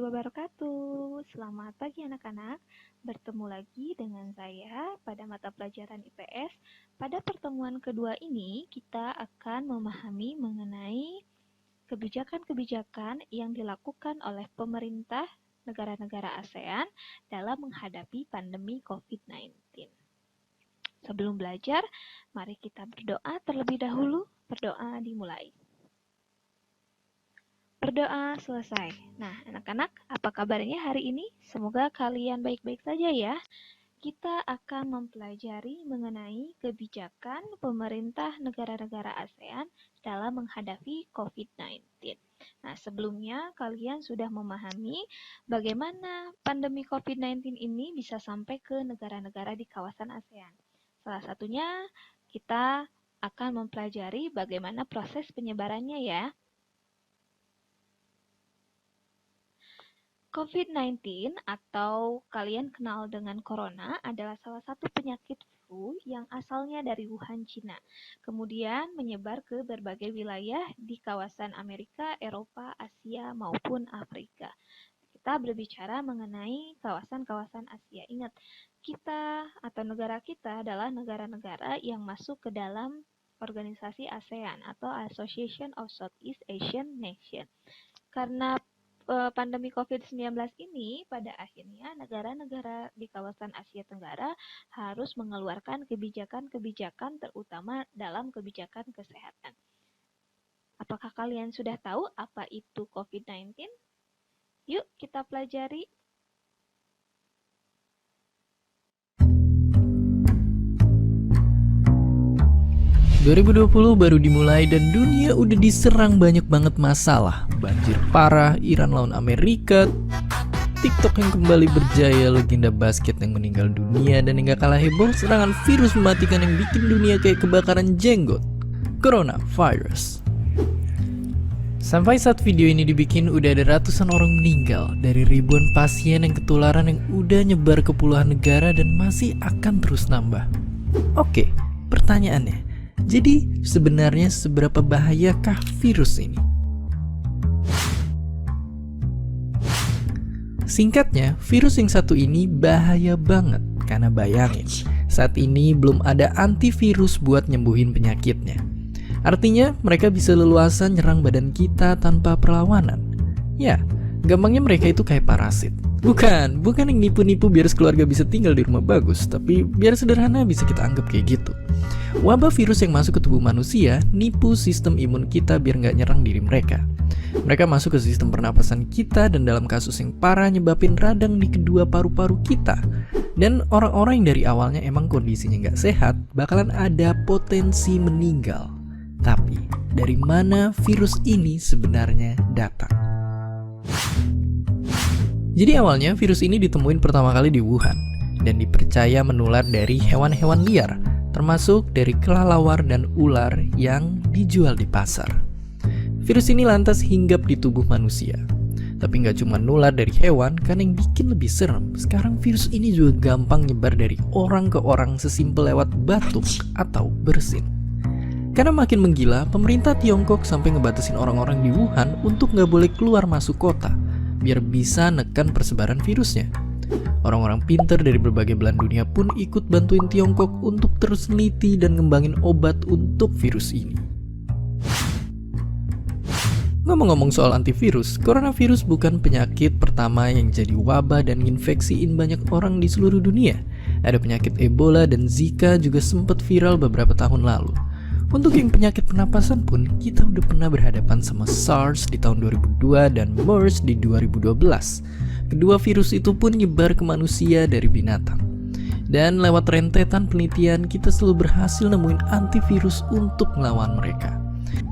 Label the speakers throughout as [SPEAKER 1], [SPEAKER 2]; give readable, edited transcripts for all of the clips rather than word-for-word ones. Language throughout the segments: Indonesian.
[SPEAKER 1] wabarakatuh. Selamat pagi anak-anak. Bertemu lagi dengan saya pada mata pelajaran IPS. Pada pertemuan kedua ini, kita akan memahami mengenai kebijakan-kebijakan yang dilakukan oleh pemerintah negara-negara ASEAN dalam menghadapi pandemi COVID-19. Sebelum belajar, mari kita berdoa terlebih dahulu. Berdoa dimulai. Berdoa selesai. Nah, anak-anak, apa kabarnya hari ini? Semoga kalian baik-baik saja ya. Kita akan mempelajari mengenai kebijakan pemerintah negara-negara ASEAN dalam menghadapi COVID-19. Nah, sebelumnya kalian sudah memahami bagaimana pandemi COVID-19 ini bisa sampai ke negara-negara di kawasan ASEAN. Salah satunya kita akan mempelajari bagaimana proses penyebarannya ya. COVID-19 atau kalian kenal dengan corona adalah salah satu penyakit flu yang asalnya dari Wuhan, Cina. Kemudian menyebar ke berbagai wilayah di kawasan Amerika, Eropa, Asia, maupun Afrika. Kita berbicara mengenai kawasan-kawasan Asia. Ingat, kita atau negara kita adalah negara-negara yang masuk ke dalam organisasi ASEAN atau Association of Southeast Asian Nations. Karena pandemi COVID-19 ini pada akhirnya negara-negara di kawasan Asia Tenggara harus mengeluarkan kebijakan-kebijakan terutama dalam kebijakan kesehatan. Apakah kalian sudah tahu apa itu COVID-19? Yuk kita pelajari.
[SPEAKER 2] ...2020 baru dimulai dan dunia udah diserang banyak banget masalah. Banjir parah, Iran lawan Amerika, TikTok yang kembali berjaya, legenda basket yang meninggal dunia, dan hingga kalah heboh serangan virus mematikan yang bikin dunia kayak kebakaran jenggot, coronavirus. Sampai saat video ini dibikin udah ada ratusan orang meninggal dari ribuan pasien yang ketularan yang udah nyebar ke puluhan negara dan masih akan terus nambah. Oke, pertanyaannya, jadi sebenarnya seberapa bahayakah virus ini? Singkatnya, virus yang satu ini bahaya banget. Karena bayangin, saat ini belum ada antivirus buat nyembuhin penyakitnya. Artinya, mereka bisa leluasa nyerang badan kita tanpa perlawanan. Ya, gampangnya mereka itu kayak parasit. Bukan yang nipu-nipu biar keluarga bisa tinggal di rumah bagus, tapi biar sederhana bisa kita anggap kayak gitu. Wabah virus yang masuk ke tubuh manusia nipu sistem imun kita biar nggak nyerang diri mereka. Mereka masuk ke sistem pernapasan kita dan dalam kasus yang parah nyebabin radang di kedua paru-paru kita. Dan orang-orang yang dari awalnya emang kondisinya nggak sehat bakalan ada potensi meninggal. Tapi dari mana virus ini sebenarnya datang? Jadi awalnya virus ini ditemuin pertama kali di Wuhan dan dipercaya menular dari hewan-hewan liar, termasuk dari kelelawar dan ular yang dijual di pasar. Virus ini lantas hinggap di tubuh manusia. Tapi nggak cuma nular dari hewan, kan yang bikin lebih serem. Sekarang virus ini juga gampang nyebar dari orang ke orang sesimpel lewat batuk atau bersin. Karena makin menggila, pemerintah Tiongkok sampai ngebatasin orang-orang di Wuhan untuk nggak boleh keluar masuk kota, biar bisa nekan persebaran virusnya. Orang-orang pinter dari berbagai belahan dunia pun ikut bantuin Tiongkok untuk terus neliti dan ngembangin obat untuk virus ini. Ngomong-ngomong soal antivirus, coronavirus bukan penyakit pertama yang jadi wabah dan nginfeksiin banyak orang di seluruh dunia. Ada penyakit Ebola dan Zika juga sempat viral beberapa tahun lalu. Untuk yang penyakit pernapasan pun, kita udah pernah berhadapan sama SARS di tahun 2002 dan MERS di 2012. Kedua virus itu pun nyebar ke manusia dari binatang. Dan lewat rentetan penelitian, kita selalu berhasil nemuin antivirus untuk melawan mereka.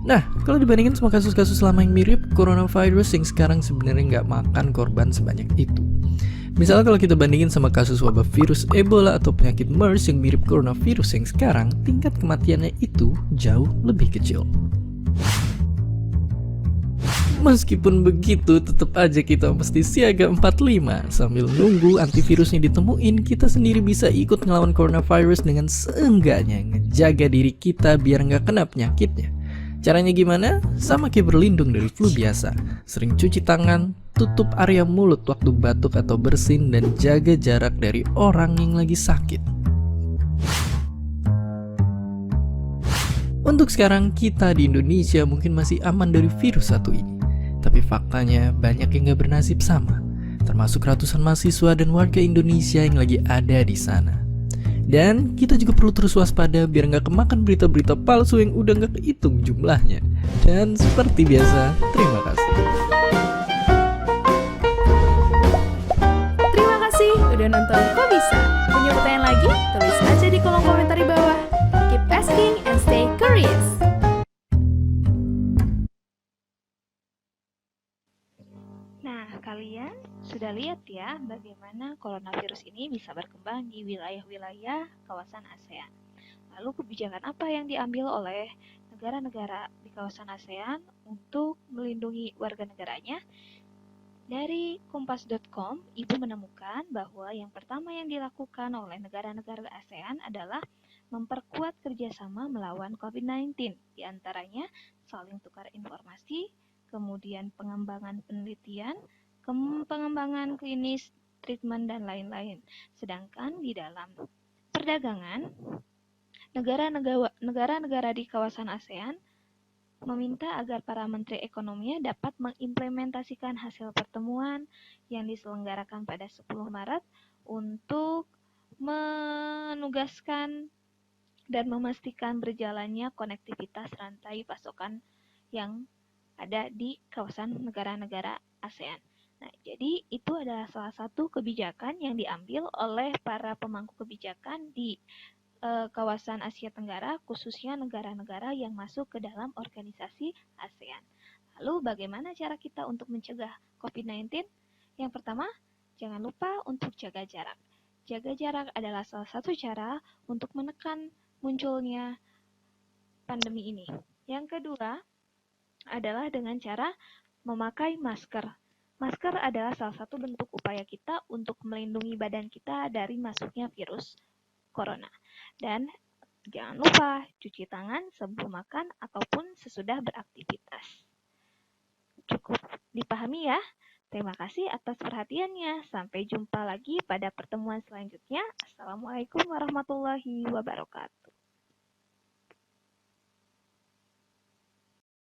[SPEAKER 2] Nah, kalau dibandingin sama kasus-kasus lama yang mirip, coronavirus yang sekarang sebenarnya nggak makan korban sebanyak itu. Misalnya kalau kita bandingin sama kasus wabah virus Ebola atau penyakit MERS yang mirip coronavirus yang sekarang, tingkat kematiannya itu jauh lebih kecil. Meskipun begitu, tetap aja kita mesti siaga 45. Sambil nunggu antivirusnya ditemuin, kita sendiri bisa ikut ngelawan coronavirus dengan seenggaknya ngejaga diri kita biar nggak kena penyakitnya. Caranya gimana? Sama kayak berlindung dari flu biasa. Sering cuci tangan, tutup area mulut waktu batuk atau bersin, dan jaga jarak dari orang yang lagi sakit. Untuk sekarang kita di Indonesia mungkin masih aman dari virus satu ini. Tapi faktanya banyak yang gak bernasib sama, termasuk ratusan mahasiswa dan warga Indonesia yang lagi ada di sana. Dan kita juga perlu terus waspada biar nggak kemakan berita-berita palsu yang udah nggak kehitung jumlahnya. Dan seperti biasa, terima kasih.
[SPEAKER 3] Terima kasih udah nonton Kok Bisa. Punya pertanyaan lagi? Tulis aja di kolom komentar di bawah. Keep asking and stay curious.
[SPEAKER 1] Nah, kalian sudah lihat ya bagaimana coronavirus ini bisa berkembang di wilayah-wilayah kawasan ASEAN. Lalu kebijakan apa yang diambil oleh negara-negara di kawasan ASEAN untuk melindungi warga negaranya? Dari kompas.com, Ibu menemukan bahwa yang pertama yang dilakukan oleh negara-negara ASEAN adalah memperkuat kerjasama melawan COVID-19, di antaranya saling tukar informasi, kemudian pengembangan penelitian, pengembangan klinis, treatment, dan lain-lain. Sedangkan di dalam perdagangan, negara-negara di kawasan ASEAN meminta agar para menteri ekonominya dapat mengimplementasikan hasil pertemuan yang diselenggarakan pada 10 Maret untuk menugaskan dan memastikan berjalannya konektivitas rantai pasokan yang ada di kawasan negara-negara ASEAN. Nah, jadi itu adalah salah satu kebijakan yang diambil oleh para pemangku kebijakan di kawasan Asia Tenggara, khususnya negara-negara yang masuk ke dalam organisasi ASEAN. Lalu bagaimana cara kita untuk mencegah COVID-19? Yang pertama, jangan lupa untuk jaga jarak. Jaga jarak adalah salah satu cara untuk menekan munculnya pandemi ini. Yang kedua adalah dengan cara memakai masker. Masker adalah salah satu bentuk upaya kita untuk melindungi badan kita dari masuknya virus corona. Dan jangan lupa cuci tangan sebelum makan ataupun sesudah beraktivitas. Cukup dipahami ya? Terima kasih atas perhatiannya. Sampai jumpa lagi pada pertemuan selanjutnya. Assalamualaikum warahmatullahi wabarakatuh.